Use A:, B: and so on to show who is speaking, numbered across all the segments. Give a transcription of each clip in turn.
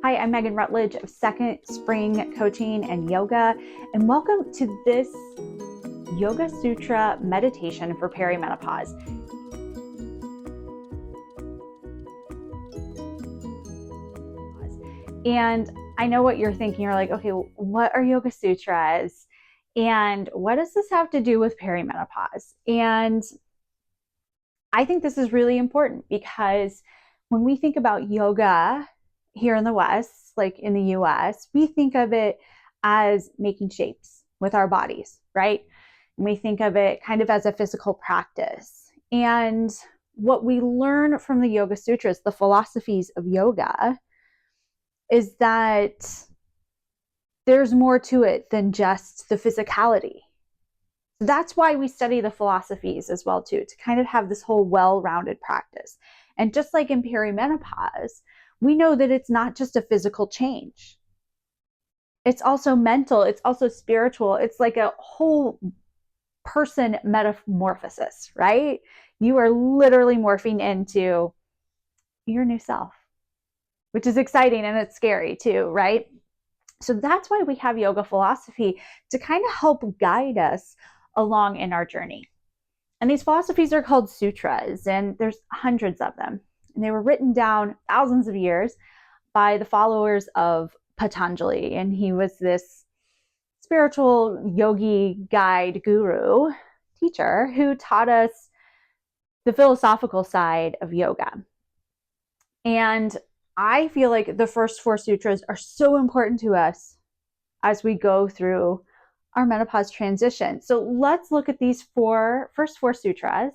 A: Hi, I'm Meghan Rutledge of Second Spring Coaching and Yoga, and welcome to this Yoga Sutra meditation for perimenopause. And I know what you're thinking. You're like, okay, what are Yoga Sutras? And what does this have to do with perimenopause? And I think this is really important because when we think about yoga here in the West, like in the US, we think of it as making shapes with our bodies, right? And we think of it kind of as a physical practice. And what we learn from the Yoga Sutras, the philosophies of yoga, is that there's more to it than just the physicality. So that's why we study the philosophies as well too, to kind of have this whole well-rounded practice. And just like in perimenopause, we know that it's not just a physical change. It's also mental, it's also spiritual. It's like a whole person metamorphosis, right? You are literally morphing into your new self, which is exciting and it's scary too, right? So that's why we have yoga philosophy, to kind of help guide us along in our journey. And these philosophies are called sutras, and there's hundreds of them. And they were written down thousands of years by the followers of Patanjali. And he was this spiritual yogi guide, guru, teacher who taught us the philosophical side of yoga. And I feel like the first four sutras are so important to us as we go through our menopause transition. So let's look at these first four sutras,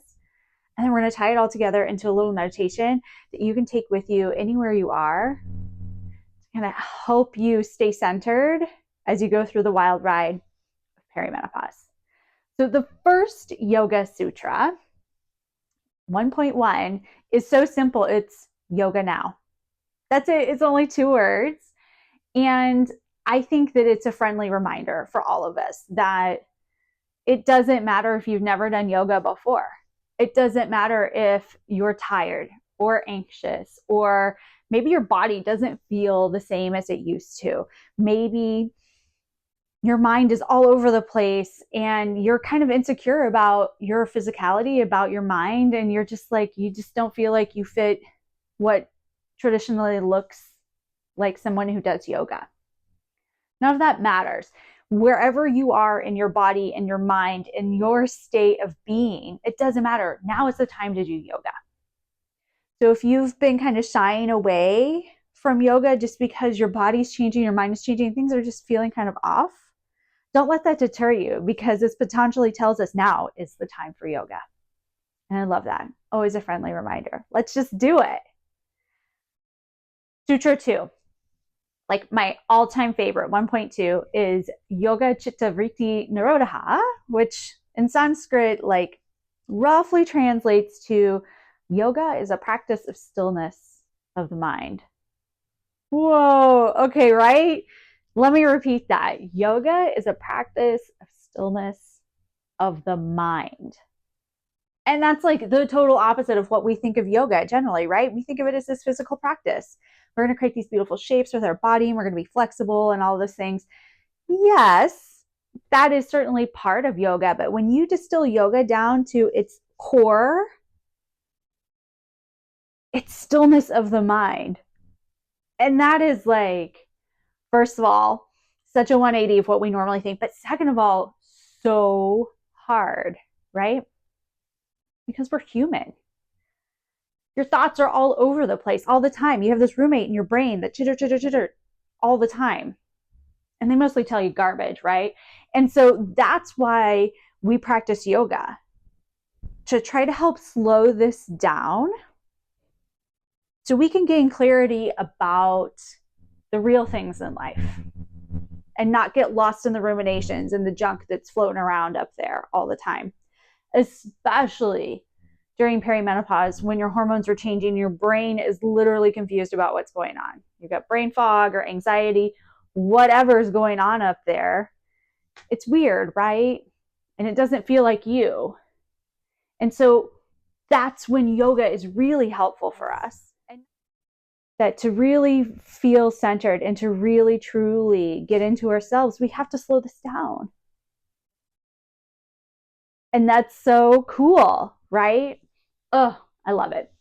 A: and then we're going to tie it all together into a little meditation that you can take with you anywhere you are to kind of help you stay centered as you go through the wild ride of perimenopause. So the first Yoga Sutra, 1.1, is so simple. It's yoga now. That's it. It's only 2 words. And I think that it's a friendly reminder for all of us that it doesn't matter if you've never done yoga before. It doesn't matter if you're tired or anxious, or maybe your body doesn't feel the same as it used to. Maybe your mind is all over the place and you're kind of insecure about your physicality, about your mind, and you're just like, you just don't feel like you fit what traditionally looks like someone who does yoga. None of that matters. Wherever you are in your body, in your mind, in your state of being, it doesn't matter. Now is the time to do yoga. So if you've been kind of shying away from yoga just because your body's changing, your mind is changing, things are just feeling kind of off, don't let that deter you, because as Patanjali tells us, now is the time for yoga. And I love that. Always a friendly reminder. Let's just do it. Sutra 2. Like my all-time favorite, 1.2, is Yoga Chitta Vritti Nirodha, which in Sanskrit like roughly translates to yoga is a practice of stillness of the mind. Whoa, okay, right? Let me repeat that. Yoga is a practice of stillness of the mind. And that's like the total opposite of what we think of yoga generally, right? We think of it as this physical practice. We're going to create these beautiful shapes with our body, and we're going to be flexible and all those things. Yes, that is certainly part of yoga. But when you distill yoga down to its core, it's stillness of the mind. And that is like, first of all, such a 180 of what we normally think. But second of all, so hard, right? Because we're human. Your thoughts are all over the place all the time. You have this roommate in your brain that chitter all the time. And they mostly tell you garbage, right? And so that's why we practice yoga, to try to help slow this down so we can gain clarity about the real things in life and not get lost in the ruminations and the junk that's floating around up there all the time, especially during perimenopause, when your hormones are changing, your brain is literally confused about what's going on. You've got brain fog or anxiety, whatever is going on up there. It's weird, right? And it doesn't feel like you. And so that's when yoga is really helpful for us. that to really feel centered and to really truly get into ourselves, we have to slow this down. And that's so cool, right? Oh, I love it.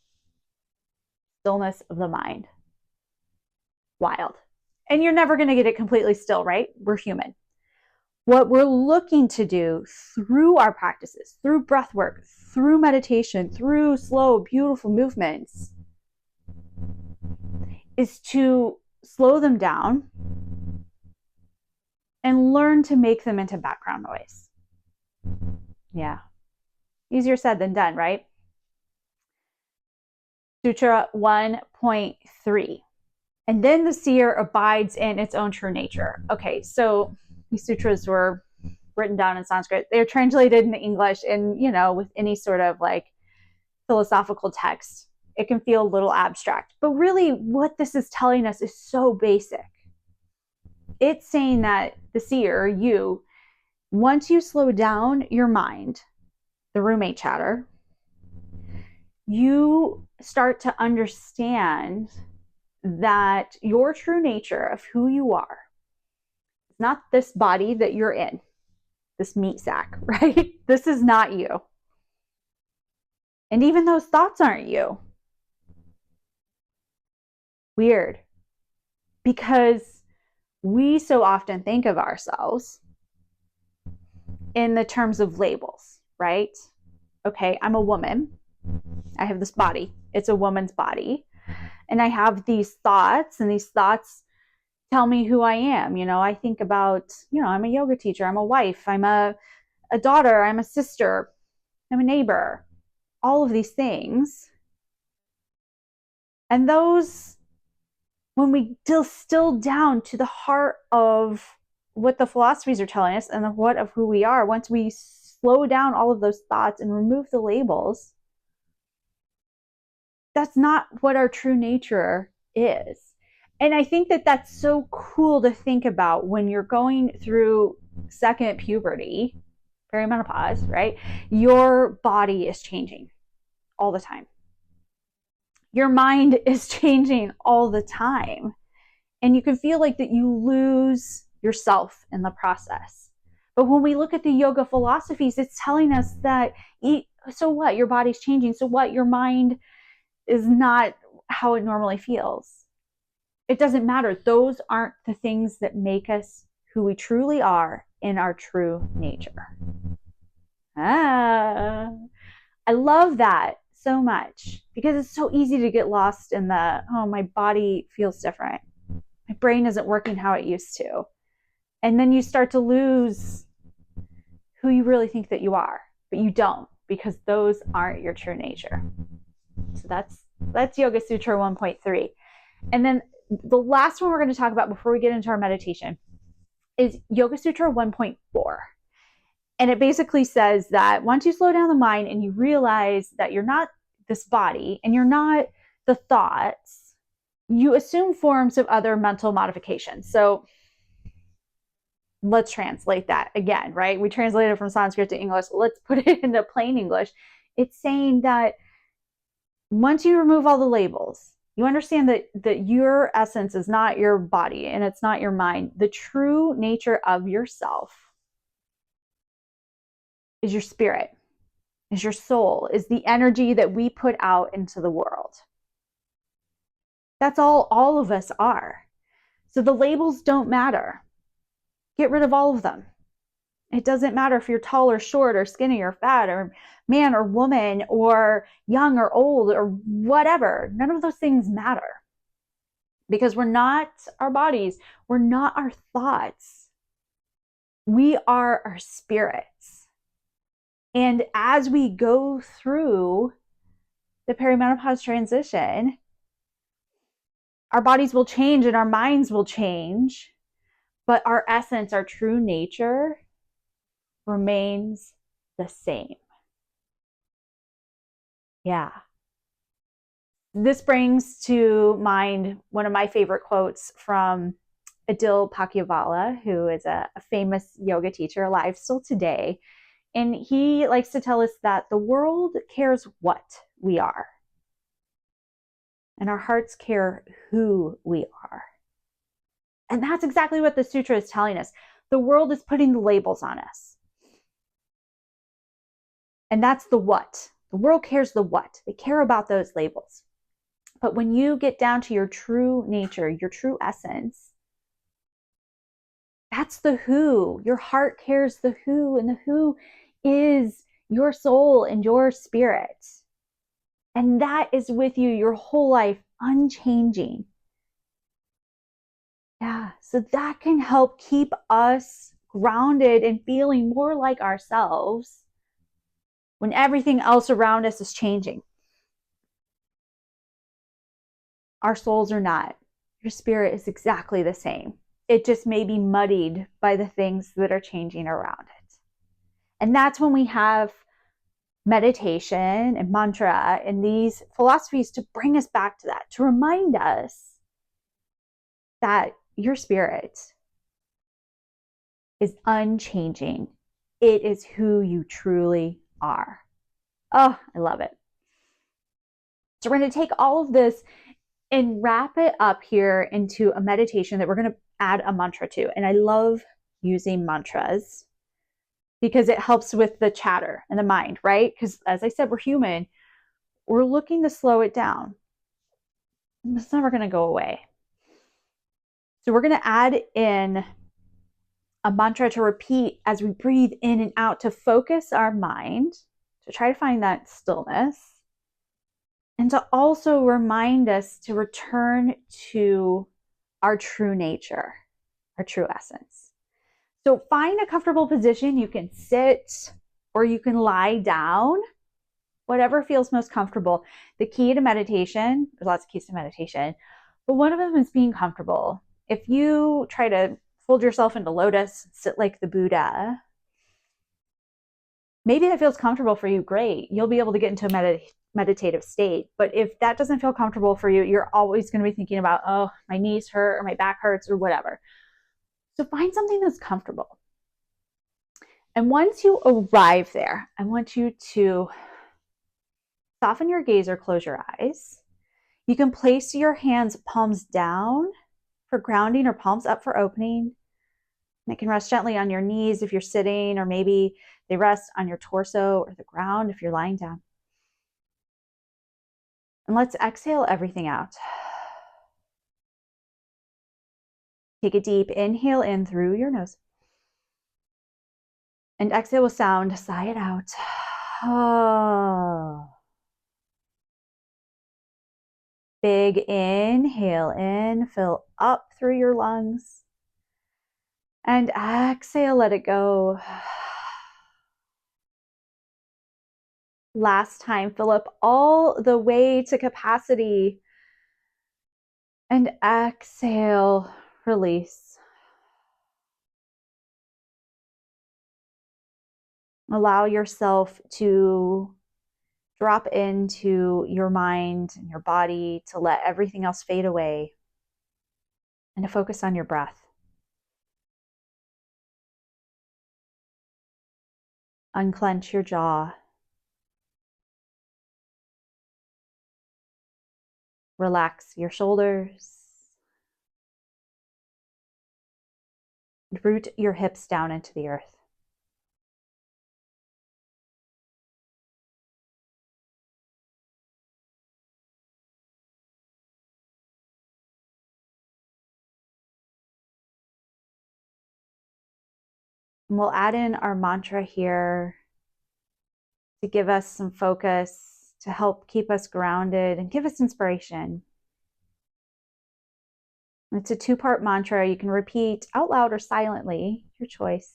A: Stillness of the mind. Wild. And you're never going to get it completely still, right? We're human. What we're looking to do through our practices, through breath work, through meditation, through slow, beautiful movements, is to slow them down and learn to make them into background noise. Yeah. Easier said than done, right? Sutra 1.3. And then the seer abides in its own true nature. Okay, so these sutras were written down in Sanskrit. They're translated into English, and with any sort of like philosophical text, it can feel a little abstract. But really, what this is telling us is so basic. It's saying that the seer, you, once you slow down your mind, the roommate chatter, you start to understand that your true nature of who you are is not this body that you're in, this meat sack, right? This is not you. And even those thoughts aren't you. Weird. Because we so often think of ourselves in the terms of labels, right? Okay, I'm a woman. I have this body. It's a woman's body. And I have these thoughts, and these thoughts tell me who I am. I think about, I'm a yoga teacher, I'm a wife, I'm a daughter, I'm a sister, I'm a neighbor, all of these things. And those, when we distill down to the heart of what the philosophies are telling us and the what of who we are, once we slow down all of those thoughts and remove the labels, that's not what our true nature is. And I think that that's so cool to think about when you're going through second puberty, perimenopause, right? Your body is changing all the time. Your mind is changing all the time. And you can feel like that you lose yourself in the process. But when we look at the yoga philosophies, it's telling us that, so what? Your body's changing. So what? Your mind is not how it normally feels. It doesn't matter. Those aren't the things that make us who we truly are in our true nature. I love that so much because it's so easy to get lost in the, oh, my body feels different. My brain isn't working how it used to. And then you start to lose who you really think that you are, but you don't, because those aren't your true nature. So that's Yoga Sutra 1.3. And then the last one we're going to talk about before we get into our meditation is Yoga Sutra 1.4. And it basically says that once you slow down the mind and you realize that you're not this body and you're not the thoughts, you assume forms of other mental modifications. So let's translate that again, right? We translated from Sanskrit to English. Let's put it into plain English. It's saying that once you remove all the labels, you understand that your essence is not your body and it's not your mind. The true nature of yourself is your spirit, is your soul, is the energy that we put out into the world. That's all of us are. So the labels don't matter. Get rid of all of them. It doesn't matter if you're tall or short or skinny or fat or man or woman or young or old or whatever. None of those things matter because we're not our bodies. We're not our thoughts. We are our spirits. And as we go through the perimenopause transition, our bodies will change and our minds will change, but our essence, our true nature remains the same. Yeah. This brings to mind one of my favorite quotes from Adil Pakyavala, who is a famous yoga teacher alive still today. And he likes to tell us that the world cares what we are. and our hearts care who we are. And that's exactly what the sutra is telling us. The world is putting the labels on us. And that's the what. The world cares the what. They care about those labels. But when you get down to your true nature, your true essence, that's the who. Your heart cares the who, and the who is your soul and your spirit. And that is with you your whole life, unchanging. Yeah, so that can help keep us grounded and feeling more like ourselves when everything else around us is changing. Our souls are not. Your spirit is exactly the same. It just may be muddied by the things that are changing around it. And that's when we have meditation and mantra and these philosophies to bring us back to that, to remind us that your spirit is unchanging. It is who you truly are. Oh, I love it. So we're going to take all of this and wrap it up here into a meditation that we're going to add a mantra to. And I love using mantras because it helps with the chatter and the mind, right? Because as I said, we're human. We're looking to slow it down. It's never going to go away. So we're going to add in a mantra to repeat as we breathe in and out to focus our mind, to try to find that stillness, and to also remind us to return to our true nature, our true essence. So find a comfortable position. You can sit or you can lie down, whatever feels most comfortable. The key to meditation, there's lots of keys to meditation, but one of them is being comfortable. If you try to fold yourself into lotus, sit like the Buddha, maybe that feels comfortable for you, great. You'll be able to get into a meditative state. But if that doesn't feel comfortable for you, you're always going to be thinking about, oh, my knees hurt or my back hurts or whatever. So find something that's comfortable. And once you arrive there, I want you to soften your gaze or close your eyes. You can place your hands palms down for grounding or palms up for opening. And it can rest gently on your knees if you're sitting, or maybe they rest on your torso or the ground if you're lying down. And let's exhale everything out. Take a deep inhale in through your nose. And exhale with sound, sigh it out. Oh. Big inhale in, fill up through your lungs. And exhale, let it go. Last time, fill up all the way to capacity. And exhale, release. Allow yourself to drop into your mind and your body, to let everything else fade away and to focus on your breath. Unclench your jaw. Relax your shoulders. Root your hips down into the earth. And we'll add in our mantra here to give us some focus, to help keep us grounded and give us inspiration. It's a two-part mantra. You can repeat out loud or silently, your choice.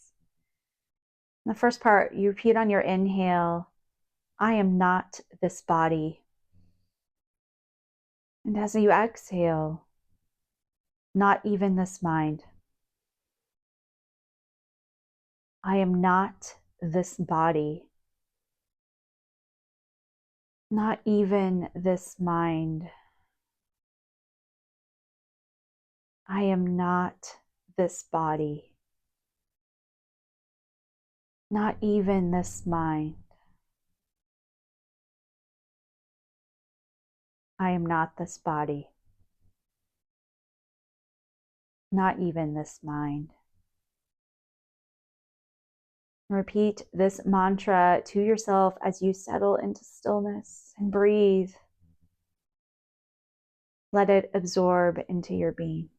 A: In the first part, you repeat on your inhale, I am not this body. And as you exhale, not even this mind. I am not this body. Not even this mind. I am not this body. Not even this mind. I am not this body, not even this mind. Repeat this mantra to yourself as you settle into stillness and breathe. Let it absorb into your being.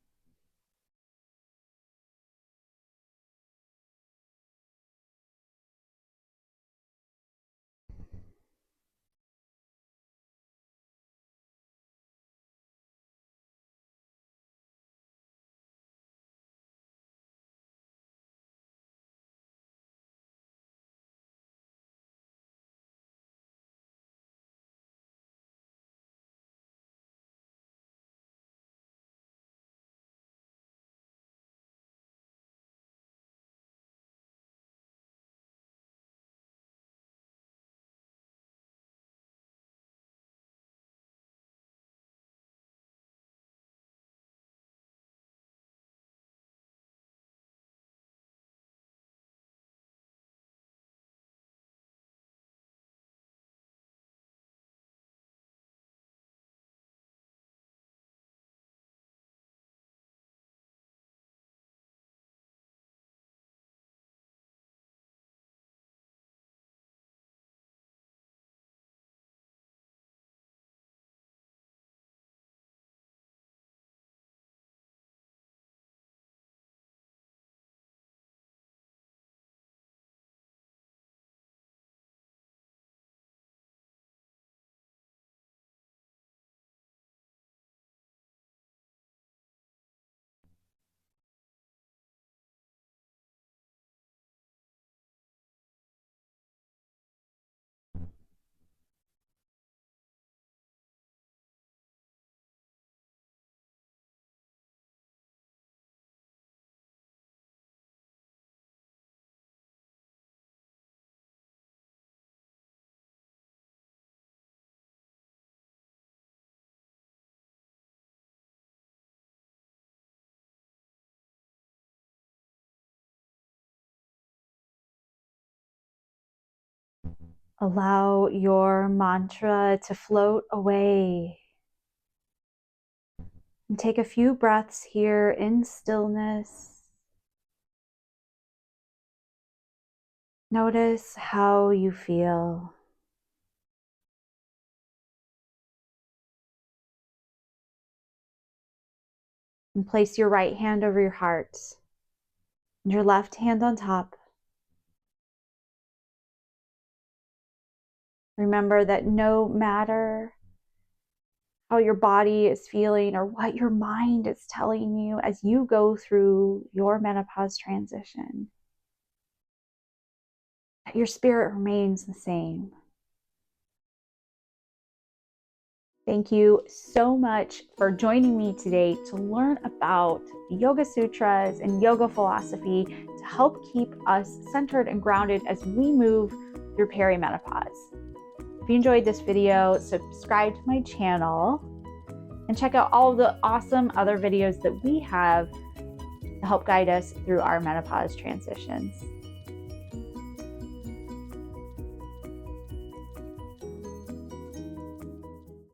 A: Allow your mantra to float away. And take a few breaths here in stillness. Notice how you feel. And place your right hand over your heart and your left hand on top. Remember that no matter how your body is feeling or what your mind is telling you as you go through your menopause transition, that your spirit remains the same. Thank you so much for joining me today to learn about the Yoga Sutras and yoga philosophy to help keep us centered and grounded as we move through perimenopause. If you enjoyed this video, subscribe to my channel and check out all of the awesome other videos that we have to help guide us through our menopause transitions.